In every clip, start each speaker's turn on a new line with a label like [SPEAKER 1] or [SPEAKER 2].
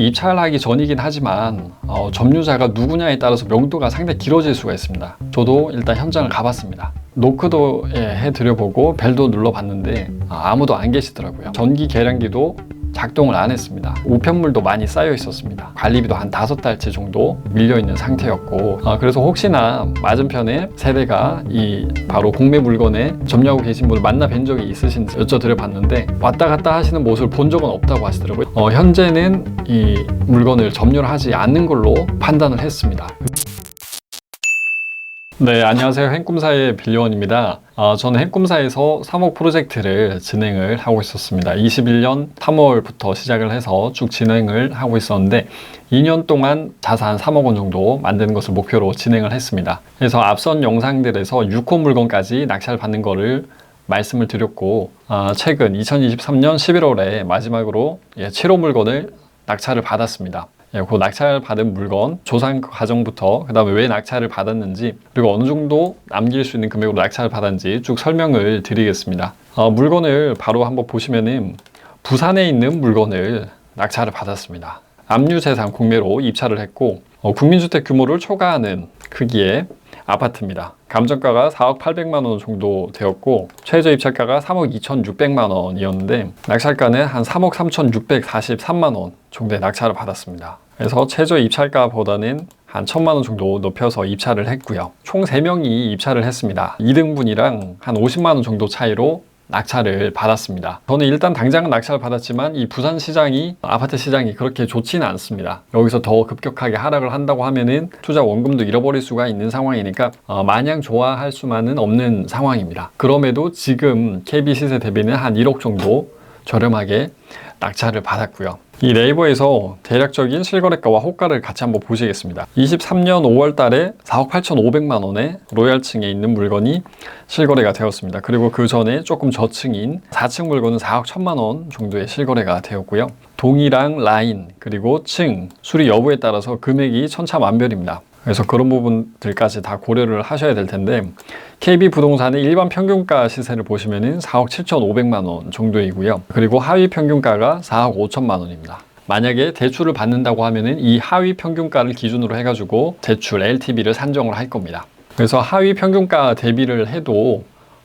[SPEAKER 1] 입찰하기 전이긴 하지만 점유자가 누구냐에 따라서 명도가 상당히 길어질 수가 있습니다. 저도 일단 현장을 가봤습니다. 노크도 해드려보고 벨도 눌러봤는데 아무도 안 계시더라고요. 전기 계량기도 작동을 안 했습니다. 우편물도 많이 쌓여 있었습니다. 관리비도 한 5달치 정도 밀려있는 상태였고, 그래서 혹시나 맞은편에 세대가 이 바로 공매 물건에 점유하고 계신 분을 만나 뵌 적이 있으신지 여쭤드려 봤는데 왔다 갔다 하시는 모습을 본 적은 없다고 하시더라고요. 현재는 이 물건을 점유를 하지 않는 걸로 판단을 했습니다. 네, 안녕하세요. 행꿈사의 빌려원입니다. 저는 행꿈사에서 3억 프로젝트를 진행을 하고 있었습니다. 21년 3월부터 시작을 해서 쭉 진행을 하고 있었는데 2년 동안 자산 3억 원 정도 만드는 것을 목표로 진행을 했습니다. 그래서 앞선 영상들에서 6호 물건까지 낙찰 받는 거를 말씀을 드렸고, 최근 2023년 11월에 마지막으로 7호 물건을 낙찰을 받았습니다. 그 낙찰 받은 물건 조사 과정부터 그 다음에 왜 낙찰을 받았는지 그리고 어느 정도 남길 수 있는 금액으로 낙찰을 받았는지 쭉 설명을 드리겠습니다. 물건을 바로 한번 보시면은 부산에 있는 물건을 낙찰을 받았습니다. 압류재산 공매로 입찰을 했고 국민주택 규모를 초과하는 크기의 아파트입니다. 감정가가 4억 800만 원 정도 되었고 최저 입찰가가 3억 2,600만 원이었는데 낙찰가는 한 3억 3,643만 원 정도의 낙찰을 받았습니다. 그래서 최저 입찰가보다는 한 1,000만 원 정도 높여서 입찰을 했고요. 총 3명이 입찰을 했습니다. 2등분이랑 한 50만 원 정도 차이로 낙찰을 받았습니다. 저는 일단 당장은 낙찰을 받았지만 이 부산 시장이 아파트 시장이 그렇게 좋지는 않습니다. 여기서 더 급격하게 하락을 한다고 하면은 투자 원금도 잃어버릴 수가 있는 상황이니까 마냥 좋아할 수만은 없는 상황입니다. 그럼에도 지금 KB 시세 대비는 한 1억 정도 저렴하게 낙찰을 받았고요. 이 네이버에서 대략적인 실거래가와 호가를 같이 한번 보시겠습니다. 23년 5월 달에 4억 8,500만 원에 로얄층에 있는 물건이 실거래가 되었습니다. 그리고 그 전에 조금 저층인 4층 물건은 4억 1,000만 원 정도의 실거래가 되었고요. 동이랑 라인 그리고 층 수리 여부에 따라서 금액이 천차만별입니다. 그래서 그런 부분들까지 다 고려를 하셔야 될 텐데 KB부동산의 일반 평균가 시세를 보시면은 4억 7,500만 원 정도이고요. 그리고 하위 평균가가 4억 5천만 원입니다. 만약에 대출을 받는다고 하면은 이 하위 평균가를 기준으로 해가지고 대출 LTV를 산정을 할 겁니다. 그래서 하위 평균가 대비를 해도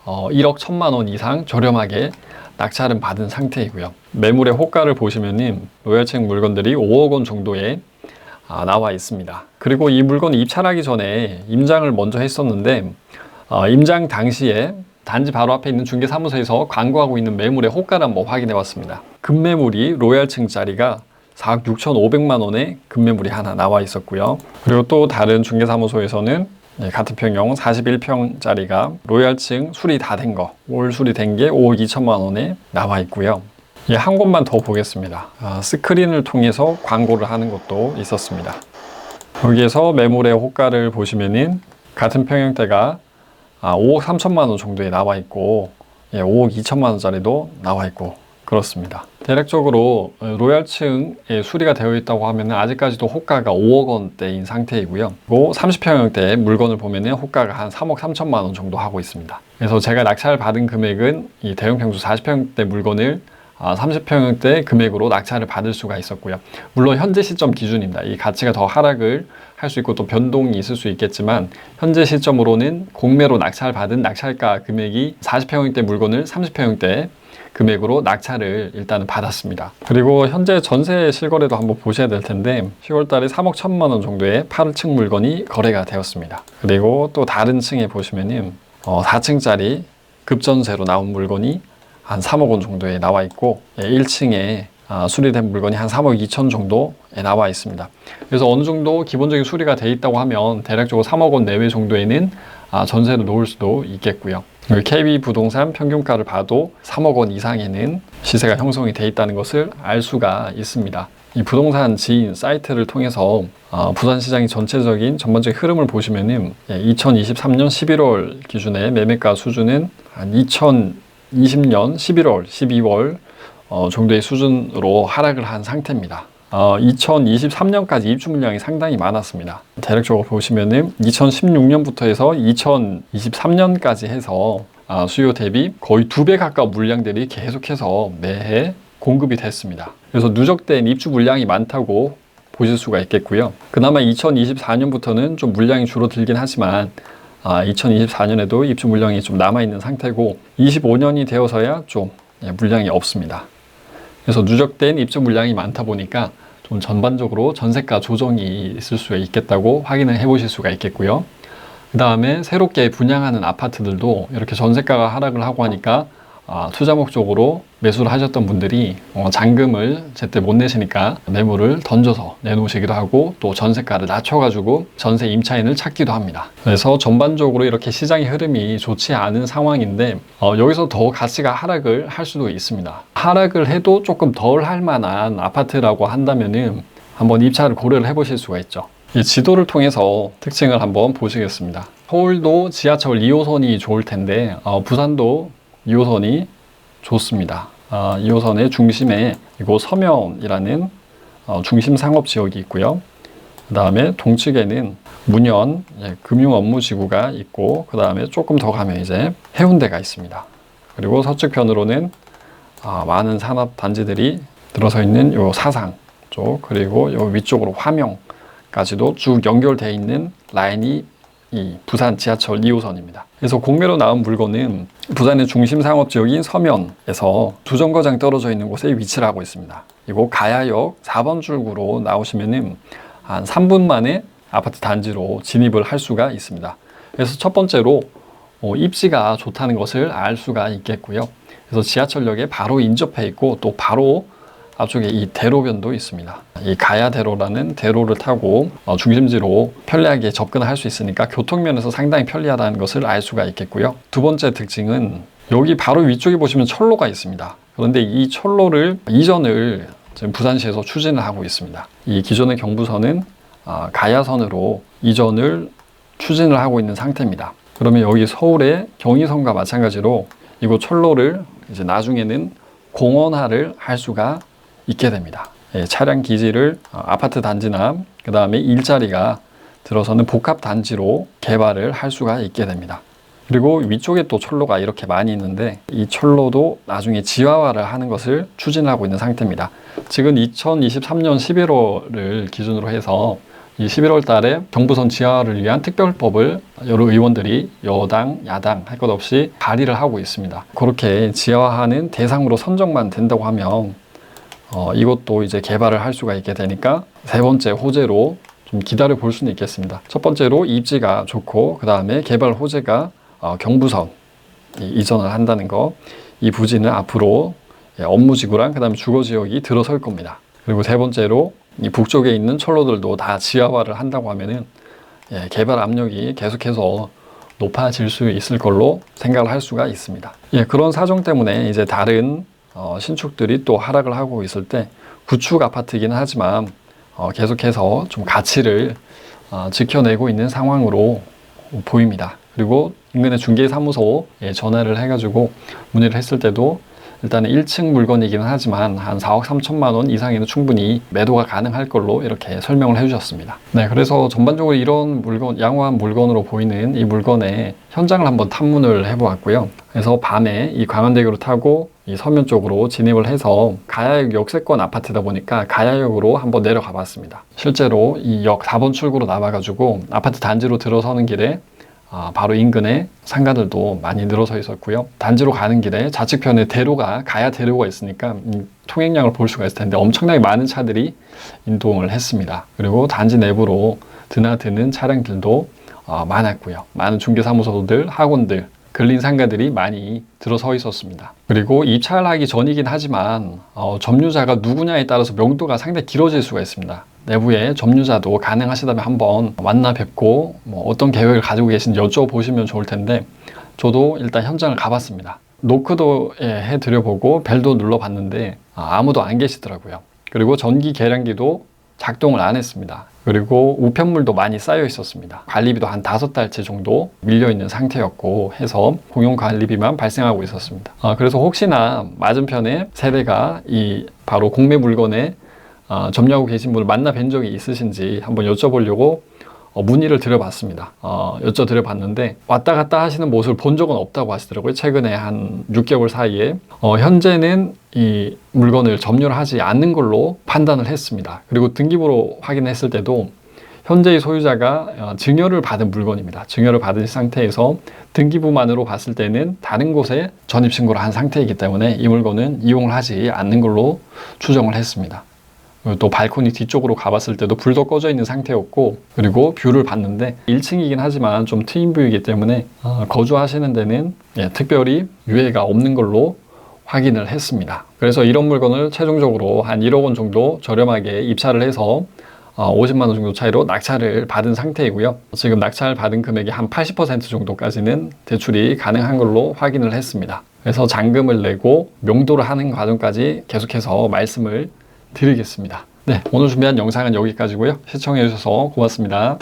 [SPEAKER 1] 1억 1,000만 원 이상 저렴하게 낙찰은 받은 상태이고요. 매물의 호가를 보시면은 로얄층 물건들이 5억 원 정도에 나와 있습니다. 그리고 이 물건을 입찰하기 전에 임장을 먼저 했었는데 임장 당시에 단지 바로 앞에 있는 중개사무소에서 광고하고 있는 매물의 호가를 한번 확인해 봤습니다. 급매물이 로얄층짜리가 4억 6,500만 원의 급매물이 하나 나와 있었고요. 그리고 또 다른 중개사무소에서는 같은 평형 41평짜리가 로얄층 수리 다 된 거, 올 수리된 게 5억 2천만 원에 나와 있고요. 한 곳만 더 보겠습니다. 스크린을 통해서 광고를 하는 것도 있었습니다. 여기에서 매물의 호가를 보시면은 같은 평형대가 5억 3천만 원 정도에 나와 있고 5억 2천만 원짜리도 나와 있고 그렇습니다. 대략적으로 로얄층에 수리가 되어 있다고 하면 아직까지도 호가가 5억 원대인 상태이고요. 그리고 30평형대 물건을 보면 호가가 한 3억 3천만 원 정도 하고 있습니다. 그래서 제가 낙찰 받은 금액은 이 대형 평수 40평대 물건을 30평형대 금액으로 낙찰을 받을 수가 있었고요. 물론 현재 시점 기준입니다. 이 가치가 더 하락을 할 수 있고 또 변동이 있을 수 있겠지만 현재 시점으로는 공매로 낙찰받은 낙찰가 금액이 40평형대 물건을 30평형대 금액으로 낙찰을 일단은 받았습니다. 그리고 현재 전세 실거래도 한번 보셔야 될 텐데 10월 달에 3억 1천만 원 정도의 8층 물건이 거래가 되었습니다. 그리고 또 다른 층에 보시면은 4층짜리 급전세로 나온 물건이 한 3억 원 정도에 나와 있고 1층에 수리된 물건이 한 3억 2천 정도에 나와 있습니다. 그래서 어느 정도 기본적인 수리가 돼 있다고 하면 대략적으로 3억 원 내외 정도에는 전세로 놓을 수도 있겠고요. KB부동산 평균가를 봐도 3억 원 이상에는 시세가 형성이 돼 있다는 것을 알 수가 있습니다. 이 부동산 지인 사이트를 통해서 부산시장의 전체적인 전반적인 흐름을 보시면은 2023년 11월 기준의 매매가 수준은 한 2020년 11월, 12월 정도의 수준으로 하락을 한 상태입니다. 2023년까지 입주 물량이 상당히 많았습니다. 대략적으로 보시면은 2016년부터 해서 2023년까지 해서 수요 대비 거의 2배 가까운 물량들이 계속해서 매해 공급이 됐습니다. 그래서 누적된 입주 물량이 많다고 보실 수가 있겠고요. 그나마 2024년부터는 좀 물량이 줄어들긴 하지만 2024년에도 입주 물량이 좀 남아있는 상태고 25년이 되어서야 좀 물량이 없습니다. 그래서 누적된 입주 물량이 많다 보니까 좀 전반적으로 전세가 조정이 있을 수 있겠다고 확인을 해 보실 수가 있겠고요. 그 다음에 새롭게 분양하는 아파트들도 이렇게 전세가가 하락을 하고 하니까 투자 목적으로 매수를 하셨던 분들이 잔금을 제때 못 내시니까 매물을 던져서 내놓으시기도 하고 또 전세가를 낮춰가지고 전세 임차인을 찾기도 합니다. 그래서 전반적으로 이렇게 시장의 흐름이 좋지 않은 상황인데 여기서 더 가치가 하락을 할 수도 있습니다. 하락을 해도 조금 덜 할 만한 아파트라고 한다면은 한번 입찰을 고려를 해보실 수가 있죠. 이 지도를 통해서 특징을 한번 보시겠습니다. 서울도 지하철 2호선이 좋을 텐데 부산도 2호선이 좋습니다. 2호선의 중심에 이곳 서면이라는 중심 상업 지역이 있고요. 그 다음에 동측에는 문현 금융업무지구가 있고 그 다음에 조금 더 가면 이제 해운대가 있습니다. 그리고 서측편으로는 많은 산업단지들이 들어서 있는 요 사상 쪽 그리고 요 위쪽으로 화명까지도 쭉 연결되어 있는 라인이 이 부산 지하철 2호선입니다. 그래서 공매로 나온 물건은 부산의 중심 상업지역인 서면에서 두 정거장 떨어져 있는 곳에 위치를 하고 있습니다. 이곳 가야역 4번 출구로 나오시면은 한 3분 만에 아파트 단지로 진입을 할 수가 있습니다. 그래서 첫 번째로 입지가 좋다는 것을 알 수가 있겠고요. 그래서 지하철역에 바로 인접해 있고 또 바로 앞쪽에 이 대로변도 있습니다. 이 가야대로라는 대로를 타고 중심지로 편리하게 접근할 수 있으니까 교통면에서 상당히 편리하다는 것을 알 수가 있겠고요. 두 번째 특징은 여기 바로 위쪽에 보시면 철로가 있습니다. 그런데 이 철로를 이전을 지금 부산시에서 추진을 하고 있습니다. 이 기존의 경부선은 가야선으로 이전을 추진을 하고 있는 상태입니다. 그러면 여기 서울의 경의선과 마찬가지로 이곳 철로를 이제 나중에는 공원화를 할 수가 있게 됩니다. 차량 기지를 아파트 단지나 그 다음에 일자리가 들어서는 복합 단지로 개발을 할 수가 있게 됩니다. 그리고 위쪽에 또 철로가 이렇게 많이 있는데 이 철로도 나중에 지하화를 하는 것을 추진하고 있는 상태입니다. 지금 2023년 11월을 기준으로 해서 이 11월 달에 경부선 지하화를 위한 특별법을 여러 의원들이 여당, 야당 할 것 없이 발의를 하고 있습니다. 그렇게 지하화하는 대상으로 선정만 된다고 하면 이것도 이제 개발을 할 수가 있게 되니까 세 번째 호재로 좀 기다려 볼 수는 있겠습니다. 첫 번째로 입지가 좋고 그 다음에 개발 호재가 경부선 이전을 한다는 거. 이 부지는 앞으로 업무지구랑 그 다음에 주거지역이 들어설 겁니다. 그리고 세 번째로 이 북쪽에 있는 철로들도 다 지하화를 한다고 하면은 개발 압력이 계속해서 높아질 수 있을 걸로 생각을 할 수가 있습니다. 그런 사정 때문에 이제 다른 신축들이 또 하락을 하고 있을 때 구축 아파트이긴 하지만 계속해서 좀 가치를 지켜내고 있는 상황으로 보입니다. 그리고 인근의 중개사무소에 전화를 해가지고 문의를 했을 때도 일단은 1층 물건이기는 하지만 한 4억 3천만 원 이상에는 충분히 매도가 가능할 걸로 이렇게 설명을 해주셨습니다. 네, 그래서 전반적으로 이런 물건, 양호한 물건으로 보이는 이 물건의 현장을 한번 탐문을 해보았고요. 그래서 밤에 이 광안대교를 타고 이 서면 쪽으로 진입을 해서 가야역 역세권 아파트다 보니까 가야역으로 한번 내려가 봤습니다. 실제로 이 역 4번 출구로 나와가지고 아파트 단지로 들어서는 길에 바로 인근에 상가들도 많이 늘어서 있었고요. 단지로 가는 길에 좌측편에 대로가 가야 대로가 있으니까 통행량을 볼 수가 있을 텐데 엄청나게 많은 차들이 인동을 했습니다. 그리고 단지 내부로 드나드는 차량들도 많았고요. 많은 중개사무소들, 학원들, 근린 상가들이 많이 들어서 있었습니다. 그리고 입찰하기 전이긴 하지만 점유자가 누구냐에 따라서 명도가 상당히 길어질 수가 있습니다. 내부에 점유자도 가능하시다면 한번 만나 뵙고 어떤 계획을 가지고 계신지 여쭤보시면 좋을 텐데 저도 일단 현장을 가봤습니다. 노크도 해드려보고 벨도 눌러봤는데 아무도 안 계시더라고요. 그리고 전기 계량기도 작동을 안 했습니다. 그리고 우편물도 많이 쌓여 있었습니다. 관리비도 한 5달치 정도 밀려있는 상태였고 해서 공용 관리비만 발생하고 있었습니다. 그래서 혹시나 맞은편에 세대가 이 바로 공매 물건에 점유하고 계신 분을 만나 뵌 적이 있으신지 한번 여쭤보려고 문의를 드려봤습니다. 여쭤드려봤는데 왔다 갔다 하시는 모습을 본 적은 없다고 하시더라고요. 최근에 한 6개월 사이에 현재는 이 물건을 점유를 하지 않는 걸로 판단을 했습니다. 그리고 등기부로 확인했을 때도 현재의 소유자가 증여를 받은 물건입니다. 증여를 받은 상태에서 등기부만으로 봤을 때는 다른 곳에 전입신고를 한 상태이기 때문에 이 물건은 이용을 하지 않는 걸로 추정을 했습니다. 또 발코니 뒤쪽으로 가봤을 때도 불도 꺼져 있는 상태였고, 그리고 뷰를 봤는데 1층이긴 하지만 좀 트인 뷰이기 때문에 거주하시는 데는 특별히 유해가 없는 걸로 확인을 했습니다. 그래서 이런 물건을 최종적으로 한 1억 원 정도 저렴하게 입찰을 해서 50만 원 정도 차이로 낙찰을 받은 상태이고요. 지금 낙찰 받은 금액의 한 80% 정도까지는 대출이 가능한 걸로 확인을 했습니다. 그래서 잔금을 내고 명도를 하는 과정까지 계속해서 말씀을 드리겠습니다. 네, 오늘 준비한 영상은 여기까지고요. 시청해 주셔서 고맙습니다.